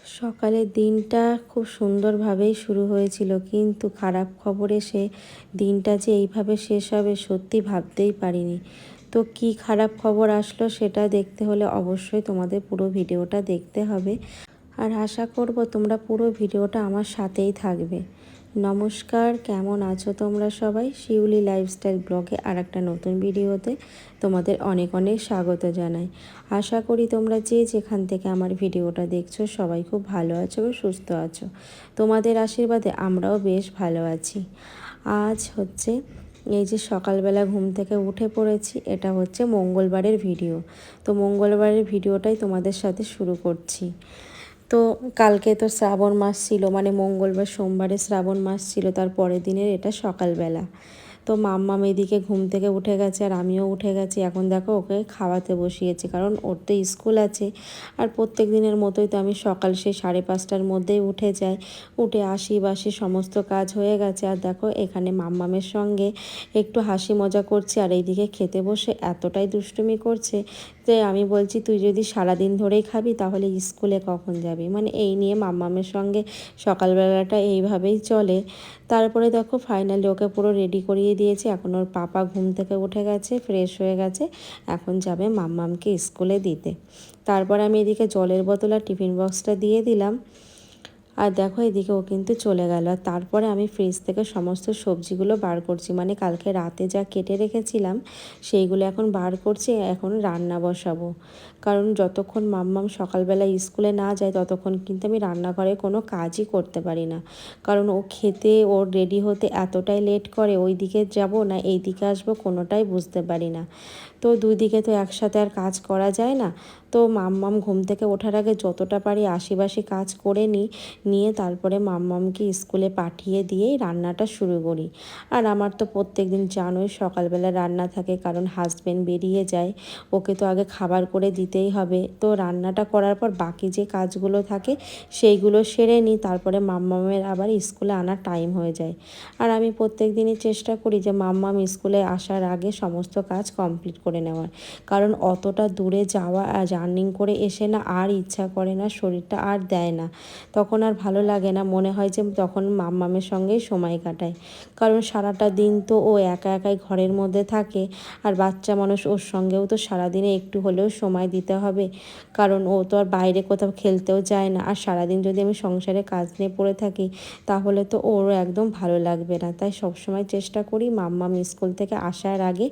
সকালের দিনটা খুব সুন্দরভাবেই শুরু হয়েছিল, কিন্তু খারাপ খবর এসে দিনটা যে এইভাবে শেষ হবে সত্যি ভাবতেই পারিনি। তো কি খারাপ খবর আসলো সেটা দেখতে হলে অবশ্যই তোমাদের পুরো ভিডিওটা দেখতে হবে, আর আশা করব তোমরা পুরো ভিডিওটা আমার সাথেই থাকবে। নমস্কার, কেমন আছো তোমরা সবাই? শিউলি লাইফস্টাইল ব্লগে আর একটা নতুন ভিডিওতে তোমাদের অনেক অনেক স্বাগত জানাই। আশা করি তোমরা যে যেখান থেকে আমার ভিডিওটা দেখছো সবাই খুব ভালো আছো ও সুস্থ আছো। তোমাদের আশীর্বাদে আমরাও বেশ ভালো আছি। আজ হচ্ছে এই যে সকালবেলা ঘুম থেকে উঠে পড়েছি, এটা হচ্ছে মঙ্গলবারের ভিডিও। তো মঙ্গলবারের ভিডিওটাই তোমাদের সাথে শুরু করছি। তো কালকে তো শ্রাবণ মাস ছিল, মানে মঙ্গলবার সোমবারে শ্রাবণ মাস ছিল, তার পরের দিনের এটা সকালবেলা। তো মাম্মাম এদিকে ঘুম থেকে উঠে গেছে আর আমিও উঠে গেছি। এখন দেখো ওকে খাওয়াতে বসিয়েছি, কারণ ওর তো স্কুল আছে। আর প্রত্যেক দিনের মতোই তো আমি সকাল সেই 5:30টার মধ্যেই উঠে যাই। উঠে আসি বাসি সমস্ত কাজ হয়ে গেছে। আর দেখো এখানে মাম্মামের সঙ্গে একটু হাসি মজা করছি, আর এইদিকে খেতে বসে এতটাই দুষ্টুমি করছে যে আমি বলছি তুই যদি সারাদিন ধরেই খাবি তাহলে স্কুলে কখন যাবি, মানে এই নিয়ে মাম্মামের সঙ্গে সকালবেলাটা এইভাবেই চলে। তারপরে দেখো ফাইনালি ওকে পুরো রেডি করিয়ে দিয়েছি। এখন ওর পাপা ঘুম থেকে উঠে গেছে, ফ্রেশ হয়ে গেছে, এখন যাবে মাম্মামকে স্কুলে দিতে। তারপর আমি এদিকে জলের বোতল আর টিফিন বক্সটা দিয়ে দিলাম। আর দেখো এদিকে ও কিন্তু চলে গেল। আর তারপরে আমি ফ্রিজ থেকে সমস্ত সবজিগুলো বার করছি, মানে কালকে রাতে যা কেটে রেখেছিলাম সেইগুলো এখন বার করছি, এখন রান্না বসাবো। কারণ যতক্ষণ মাম্মাম সকালবেলা স্কুলে না যায় ততক্ষণ কিন্তু আমি রান্নাঘরে কোনো কাজই করতে পারি না। কারণ ও খেতে ওর রেডি হতে এতটাই লেট করে, ওই দিকে যাব না এই দিকে আসবো কোনোটাই বুঝতে পারি না। তো দুই দিকে তো একসাথে আর কাজ করা যায় না। তো মাম্মাম ঘুম থেকে ওঠার আগে যতটা পারি আশিবাসি কাজ করে নিয়ে তারপরে মাম্মামকে স্কুলে পাঠিয়ে দিয়েই রান্নাটা শুরু করি। আর আমার তো প্রত্যেক দিন জানোই সকালবেলা রান্না থাকে, কারণ হাজব্যান্ড বেরিয়ে যায়, ওকে তো আগে খাবার করে দিতেই হবে। তো রান্নাটা করার পর বাকি যে কাজগুলো থাকে সেইগুলো সেরে নিই, তারপরে মাম্মামের আবার স্কুলে আনার টাইম হয়ে যায়। আর আমি প্রত্যেক দিনই চেষ্টা করি যে মাম্মাম স্কুলে আসার আগে সমস্ত কাজ কমপ্লিট করে নেওয়ার, কারণ অতটা দূরে যাওয়া আর জার্নিং করে এসে না আর ইচ্ছা করে না, শরীরটা আর দেয় না, তখন আর ভালো লাগে না, মনে হয় যে তখন মাম্মামের সঙ্গেই সময় কাটায়। কারণ সারাটা দিন তো ও একা একাই ঘরের মধ্যে থাকে, আর বাচ্চা মানুষ ওর সঙ্গেও তো সারাদিনে একটু হলেও সময় দিতে হবে, কারণ ও তো আর বাইরে কোথাও খেলতেও যায় না। আর সারাদিন যদি আমি সংসারে কাজ নিয়ে পড়ে থাকি তাহলে তো ওরও একদম ভালো লাগবে না। তাই সবসময় চেষ্টা করি মাম্মাম স্কুল থেকে আসার আগে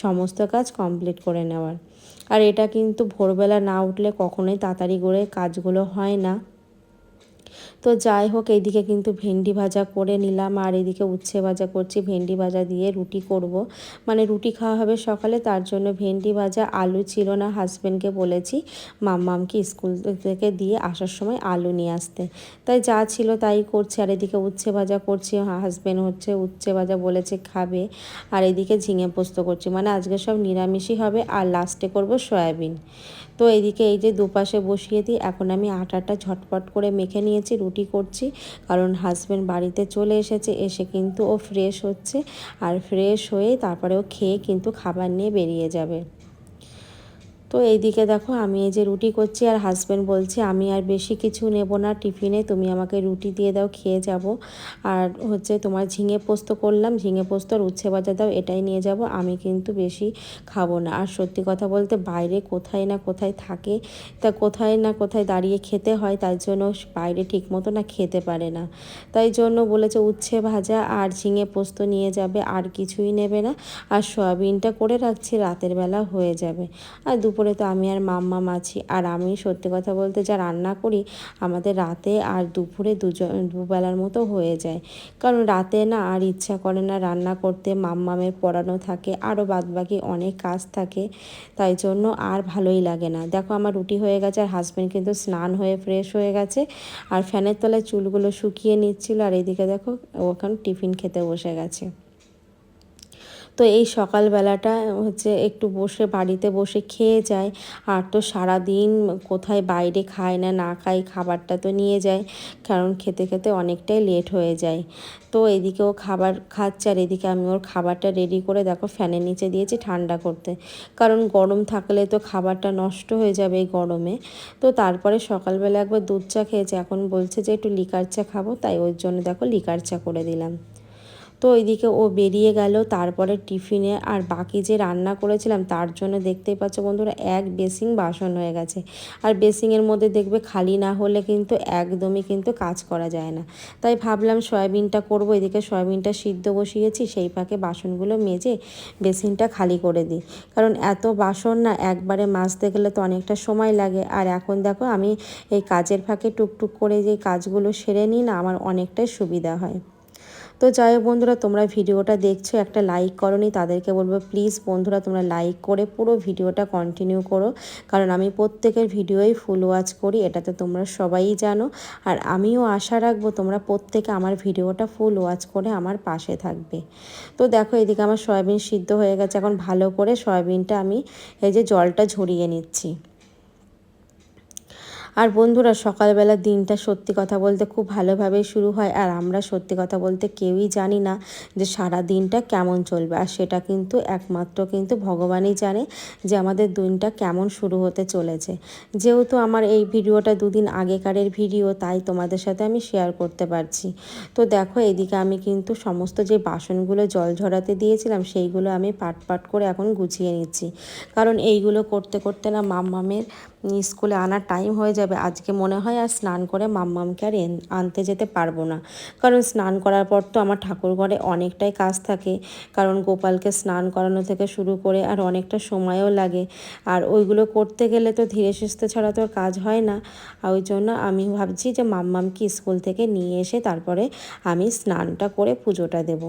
সমস্ত কাজ কমপ্লিট করে নেওয়ার। আর এটা কিন্তু ভোরবেলা না উঠলে কখনোই তাড়াতাড়ি করে কাজগুলো হয় না। তো যাই হোক, এইদিকে কিন্তু ভেন্ডি ভাজা করে নিলাম, আর এদিকে উচ্ছে ভাজা করছি। ভেন্ডি ভাজা দিয়ে রুটি করব, মানে রুটি খাওয়া হবে সকালে, তার জন্য ভেন্ডি ভাজা। আলু ছিল না, হাজব্যান্ডকে বলেছি মাম্মামকে স্কুল থেকে দিয়ে আসার সময় আলু নিয়ে আসতে, তাই যা ছিল তাই করছি। আর এদিকে উচ্ছে ভাজা করছি, হাজব্যান্ড হচ্ছে উচ্ছে ভাজা বলেছে খাবে। আর এদিকে ঝিঙে পোস্ত করছি, মানে আজকে সব নিরামিষই হবে, আর লাস্টে করব সয়াবিন। তো এইদিকে এই যে দুপাশে বসিয়ে দিই। এখন আমি আটাটা ঝটপট করে মেখে নিয়েছি, রুটি করছি, কারণ হাজব্যান্ড বাড়িতে চলে এসেছে, এসে কিন্তু ও ফ্রেশ হচ্ছে, আর ফ্রেশ হয়ে তারপরে ও খেয়ে কিন্তু খাবার নিয়ে বেরিয়ে যাবে। তো এইদিকে দেখো আমি এই যে রুটি করছি, আর হাজব্যান্ড বলছে আমি আর বেশি কিছু নেব না টিফিনে, তুমি আমাকে রুটি দিয়ে দাও, খেয়ে যাব। আর হচ্ছে তোমার ঝিঙে পোস্ত করলাম, ঝিঙে পোস্ত আর উচ্ছে ভাজা দাও, এটাই নিয়ে যাব, আমি কিন্তু বেশি খাবো না। আর সত্যি কথা বলতে বাইরে কোথায় না কোথায় থাকে, তা কোথায় না কোথায় দাঁড়িয়ে খেতে হয়, তাই জন্য বাইরে ঠিক মতো না খেতে পারে না। তাই জন্য বলেছে উচ্ছে ভাজা আর ঝিঙে পোস্ত নিয়ে যাবে, আর কিছুই নেবে না। আর সয়াবিনটা করে রাখছি, রাতের বেলা হয়ে যাবে। আর দুপুরে তো আমি আর মাম্মাম আছি। আর আমি সত্যি কথা বলতে যা রান্না করি আমাদের রাতে আর দুপুরে দুবেলার মতো হয়ে যায়, কারণ রাতে না আর ইচ্ছা করে না রান্না করতে, মাম্মামের পড়ানো থাকে, আরও বাদবাকি অনেক কাজ থাকে, তাই জন্য আর ভালোই লাগে না। দেখো আমার রুটি হয়ে গেছে, আর হাজব্যান্ড কিন্তু স্নান হয়ে ফ্রেশ হয়ে গেছে, আর ফ্যানের তলায় চুলগুলো শুকিয়ে নিচ্ছিল। আর এইদিকে দেখো ও এখন টিফিন খেতে বসে গেছে। তো তো এই সকালবেলাটা হচ্ছে একটু বসে বাড়িতে বসে খেয়ে যায়। আর তো সারাদিন কোথায় বাইরে খায় না, না খায়, খাবারটা তো নিয়ে যায়, কারণ খেতে খেতে অনেকটাই লেট হয়ে যায়। তো এদিকে ও খাবার খাচ্ছে আর এদিকে আমি ওর খাবারটা রেডি করে দেখো ফ্যানের নিচে দিয়েছি ঠান্ডা করতে, কারণ গরম থাকলে তো খাবারটা নষ্ট হয়ে যাবে এই গরমে। তো তারপরে সকালবেলা একবার দুধ চা খেয়েছে, এখন বলছে যে একটু লিকার চা খাবো, তাই ওর জন্য দেখো লিকার চা করে দিলাম। তো ওইদিকে ও বেরিয়ে গেল। তারপরে টিফিনে আর বাকি যে রান্না করেছিলাম তার জন্য দেখতেই পাচ্ছ বন্ধুরা এক বেসিন বাসন হয়ে গেছে। আর বেসিনের মধ্যে দেখবে খালি না হলে কিন্তু একদমই কিন্তু কাজ করা যায় না। তাই ভাবলাম সয়াবিনটা করব, এদিকে সয়াবিনটা সিদ্ধ বসিয়েছি, সেই ফাঁকে বাসনগুলো মেজে বেসিনটা খালি করে দিই, কারণ এত বাসন না একবারে মাজতে গেলে তো অনেকটা সময় লাগে। আর এখন দেখো আমি এই কাজের ফাঁকে টুকটুক করে যে কাজগুলো সেরে নিই না, আমার অনেকটাই সুবিধা হয়। তো যাই হোক বন্ধুরা, তোমরা ভিডিওটা দেখছো একটা লাইক করোনি, তাদেরকে বলবো প্লিজ বন্ধুরা তোমরা লাইক করে পুরো ভিডিওটা কন্টিনিউ করো, কারণ আমি প্রত্যেকের ভিডিওই ফুল ওয়াচ করি, এটা তো তোমরা সবাই জানো। আর আমিও আশা রাখবো তোমরা প্রত্যেকে আমার ভিডিওটা ফুল ওয়াচ করে আমার পাশে থাকবে। তো দেখো এদিকে আমার সয়াবিন সিদ্ধ হয়ে গেছে, এখন ভালো করে সয়াবিনটা আমি এই যে জলটা ঝরিয়ে নিচ্ছি। আর বন্ধুরা সকালবেলা দিনটা সত্যি কথা বলতে খুব ভালোভাবেই শুরু হয়, আর আমরা সত্যি কথা বলতে কেউই জানি না যে সারা দিনটা কেমন চলবে, আর সেটা কিন্তু একমাত্র কিন্তু ভগবানই জানে যে আমাদের দিনটা কেমন শুরু হতে চলেছে। যেহেতু আমার এই ভিডিওটা দুদিন আগেকারের ভিডিও, তাই তোমাদের সাথে আমি শেয়ার করতে পারছি। তো দেখো এদিকে আমি কিন্তু সমস্ত যে বাসনগুলো জল ঝরাতে দিয়েছিলাম সেইগুলো আমি পাট পাট করে এখন গুছিয়ে নিচ্ছি, কারণ এইগুলো করতে করতে না মাম্মামের স্কুলে আনার টাইম হয়ে যাবে। আজকে মনে হয় আর স্নান করে মাম্মামকে আর আনতে যেতে পারবো না, কারণ স্নান করার পর তো আমার ঠাকুর ঘরে অনেকটাই কাজ থাকে, কারণ গোপালকে স্নান করানো থেকে শুরু করে আর অনেকটা সময়ও লাগে, আর ওইগুলো করতে গেলে তো ধীরে সুস্থে ছাড়া তো কাজ হয় না। আর ওই জন্য আমি ভাবছি যে মাম্মামকে স্কুল থেকে নিয়ে এসে তারপরে আমি স্নানটা করে পুজোটা দেব।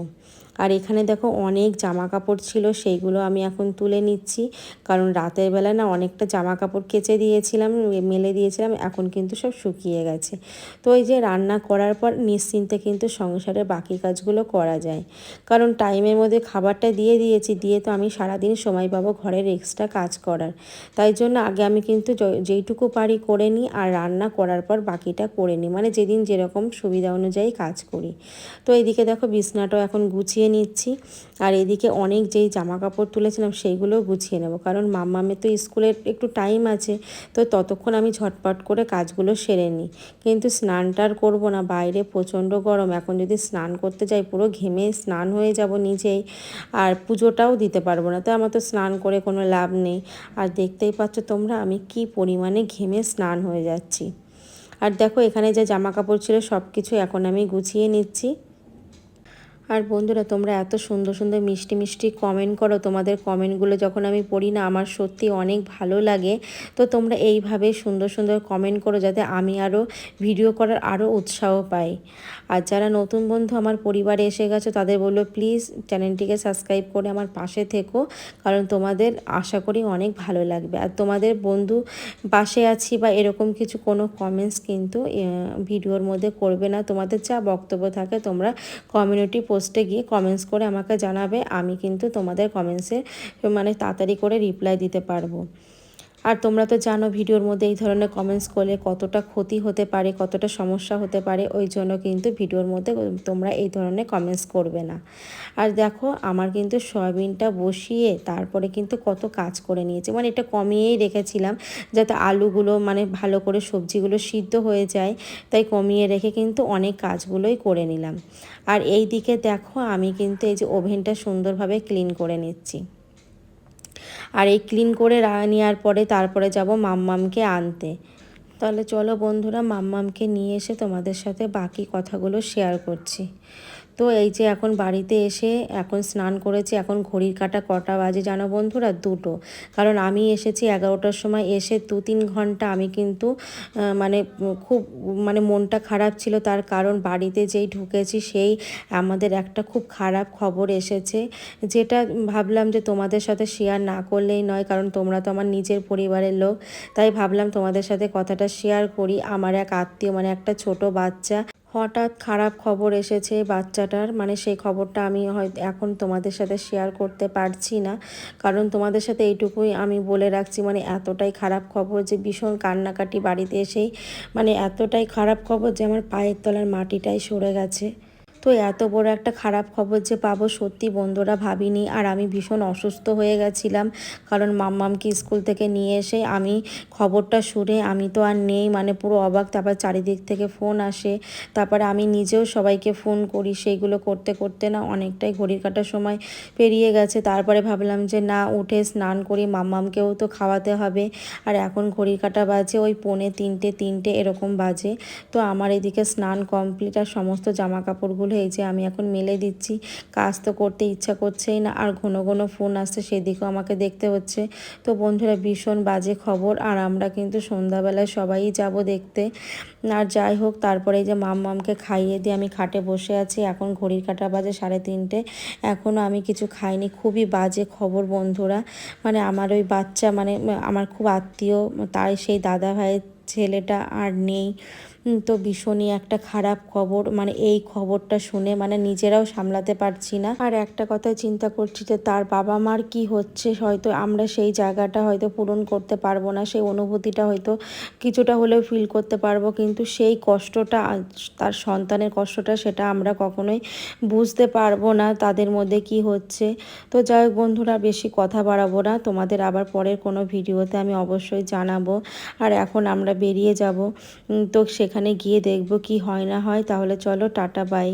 আর এখানে দেখো অনেক জামা কাপড় ছিল, সেইগুলো আমি এখন তুলে নিচ্ছি, কারণ রাতের বেলা না অনেকটা জামা কাপড় কেচে দিয়েছিলাম, মেলে দিয়েছিলাম, এখন কিন্তু সব শুকিয়ে গেছে। তো এই যে রান্না করার পর নিশ্চিন্তে কিন্তু সংসারের বাকি কাজগুলো করা যায়, কারণ টাইমের মধ্যে খাবারটা দিয়ে দিয়েছি, দিয়ে তো আমি সারাদিন সময় পাবো ঘরের এক্সট্রা কাজ করার। তাই জন্য আগে আমি কিন্তু যেইটুকু পারি করে নিই, আর রান্না করার পর বাকিটা করে নিই, মানে যেদিন যেরকম সুবিধা অনুযায়ী কাজ করি। তো এইদিকে দেখো বিছনাটাও এখন গুছিয়ে নিচ্ছি, আর এদিকে অনেক যেই জামা কাপড় তুলেছিলাম সেইগুলোও গুছিয়ে নেব, কারণ মাম্মামের তো স্কুলের একটু টাইম আছে, তো ততক্ষণ আমি ঝটপট করে কাজগুলো সেরে নিই। কিন্তু স্নানটা আর করবো না, বাইরে প্রচণ্ড গরম, এখন যদি স্নান করতে যাই পুরো ঘেমে স্নান হয়ে যাব নিজেই, আর পুজোটাও দিতে পারবো না, তো আমার তো স্নান করে কোনো লাভ নেই। আর দেখতেই পাচ্ছ তোমরা আমি কি পরিমাণে ঘেমে স্নান হয়ে যাচ্ছি। আর দেখো এখানে যে জামা কাপড় ছিল সব কিছু এখন আমি গুছিয়ে নিচ্ছি। আর বন্ধুরা তোমরা এত সুন্দর সুন্দর মিষ্টি মিষ্টি কমেন্ট করো, তোমাদের কমেন্টগুলো যখন আমি পড়ি না আমার সত্যি অনেক ভালো লাগে। তো তোমরা এইভাবে সুন্দর সুন্দর কমেন্ট করো, যাতে আমি আরও ভিডিও করার আরও উৎসাহ পাই। আর যারা নতুন বন্ধু আমার পরিবারে এসে গেছো তাদের বলবো প্লিজ চ্যানেলটিকে সাবস্ক্রাইব করে আমার পাশে থেকো, কারণ তোমাদের আশা করি অনেক ভালো লাগবে। আর তোমাদের বন্ধু পাশে আছি বা এরকম কিছু কোনো কমেন্টস কিন্তু ভিডিওর মধ্যে করবে না, তোমাদের যা বক্তব্য থাকে তোমরা কমিউনিটি পোস্টে গিয়ে কমেন্টস করে আমাকে জানাবে, আমি কিন্তু তোমাদের কমেন্টসে মানে তাড়াতাড়ি করে রিপ্লাই দিতে পারবো। আর তোমরা তো জানো ভিডিওর মধ্যে এই ধরনের কমেন্টস করলে কতটা ক্ষতি হতে পারে, কতটা সমস্যা হতে পারে, ওই জন্য কিন্তু ভিডিওর মধ্যে তোমরা এই ধরনের কমেন্টস করবে না। আর দেখো আমার কিন্তু সয়াবিনটা বসিয়ে তারপরে কিন্তু কত কাজ করে নিয়েছি, মানে এটা কমিয়েই রেখেছিলাম যাতে আলুগুলো মানে ভালো করে সবজিগুলো সিদ্ধ হয়ে যায়, তাই কমিয়ে রেখে কিন্তু অনেক কাজগুলোই করে নিলাম। আর এই দিকে দেখো আমি কিন্তু এই যে ওভেনটা সুন্দরভাবে ক্লিন করে নিচ্ছি। আর এই ক্লিন করে নেওয়ার পরে তারপরে যাব মাম্মামকে আনতে। তাহলে চলো বন্ধুরা মাম্মামকে নিয়ে এসে তোমাদের সাথে বাকি কথাগুলো শেয়ার করছি। তো এই যে এখন বাড়িতে এসে এখন স্নান করেছি, এখন ঘড়ির কাঁটা কটা বাজে জানো বন্ধুরা, 2টো। কারণ আমি এসেছি 11টার সময়, এসে 2-3 ঘন্টা আমি কিন্তু মানে খুব মানে মনটা খারাপ ছিল, তার কারণ বাড়িতে যেই ঢুকেছি সেই আমাদের একটা খুব খারাপ খবর এসেছে, যেটা ভাবলাম যে তোমাদের সাথে শেয়ার না করলেই নয়, কারণ তোমরা তো আমার নিজের পরিবারের লোক, তাই ভাবলাম তোমাদের সাথে কথাটা শেয়ার করি। আমার এক আত্মীয় মানে একটা ছোট বাচ্চা হঠাৎ খারাপ খবর এসেছে বাচ্চাটার, মানে সেই খবরটা আমি হয়তো এখন তোমাদের সাথে শেয়ার করতে পারছি না, কারণ তোমাদের সাথে এইটুকুই আমি বলে রাখছি, মানে এতটাই খারাপ খবর যে ভীষণ কান্নাকাটি বাড়িতে এসেই, মানে এতটাই খারাপ খবর যে আমার পায়ের তলার মাটিটাই সরে গেছে। তো এত বড় একটা খারাপ খবর যে পাবো সত্যি বন্ধুরা ভাবিনি। আর আমি ভীষণ অসুস্থ হয়ে গেছিলাম, কারণ মাম্মামকে স্কুল থেকে নিয়ে এসে আমি খবরটা শুনে আমি তো আর নেই, মানে পুরো অবাক। তারপর চারিদিক থেকে ফোন আসে, তারপরে আমি নিজেও সবাইকে ফোন করি, সেইগুলো করতে করতে না অনেকটাই ঘড়ির কাঁটার সময় পেরিয়ে গেছে। তারপরে ভাবলাম যে না, উঠে স্নান করি, মাম্মামকেও তো খাওয়াতে হবে। আর এখন ঘড়ির কাঁটা বাজে ওই পৌনে তিনটে এরকম বাজে। তো আমার এদিকে স্নান কমপ্লিট, আর সমস্ত জামা কাপড়গুলো এই যে আমি এখন মেলে দিচ্ছি। কাজ তো করতে ইচ্ছা করছেই না, আর ঘন ঘন ফোন আসছে সেদিকেও আমাকে দেখতে হচ্ছে। তো বন্ধুরা ভীষণ বাজে খবর, আর আমরা কিন্তু সন্ধ্যাবেলায় সবাই যাব দেখতে। আর যাই হোক, তারপরে এই যে মামকে খাইয়ে দিয়ে আমি খাটে বসে আছি। এখন ঘড়ির কাঁটা বাজে 3:30, এখনও আমি কিছু খাইনি। খুবই বাজে খবর বন্ধুরা, মানে আমার ওই বাচ্চা, মানে আমার খুব আত্মীয়, তাই সেই দাদা ভাইয়ের ছেলেটা আর নেই। তো ভীষণই একটা খারাপ খবর, মানে এই খবরটা শুনে মানে নিজেরাও সামলাতে পারছি না। আর একটা কথাই চিন্তা করছি যে তার বাবা মার কি হচ্ছে, হয়তো আমরা সেই জায়গাটা হয়তো পূরণ করতে পারবো না, সেই অনুভূতিটা হয়তো কিছুটা হলেও ফিল করতে পারবো, কিন্তু সেই কষ্টটা, তার সন্তানের কষ্টটা, সেটা আমরা কখনোই বুঝতে পারবো না তাদের মধ্যে কি হচ্ছে। তো যাই হোক বন্ধুরা, বেশি কথা বাড়াবো না, তোমাদের আবার পরের কোনো ভিডিওতে আমি অবশ্যই জানাবো। আর এখন আমরা বেরিয়ে যাব, তো সেখানে গিয়ে দেখব কি হয় না হয়। তাহলে চলো, টাটা বাই।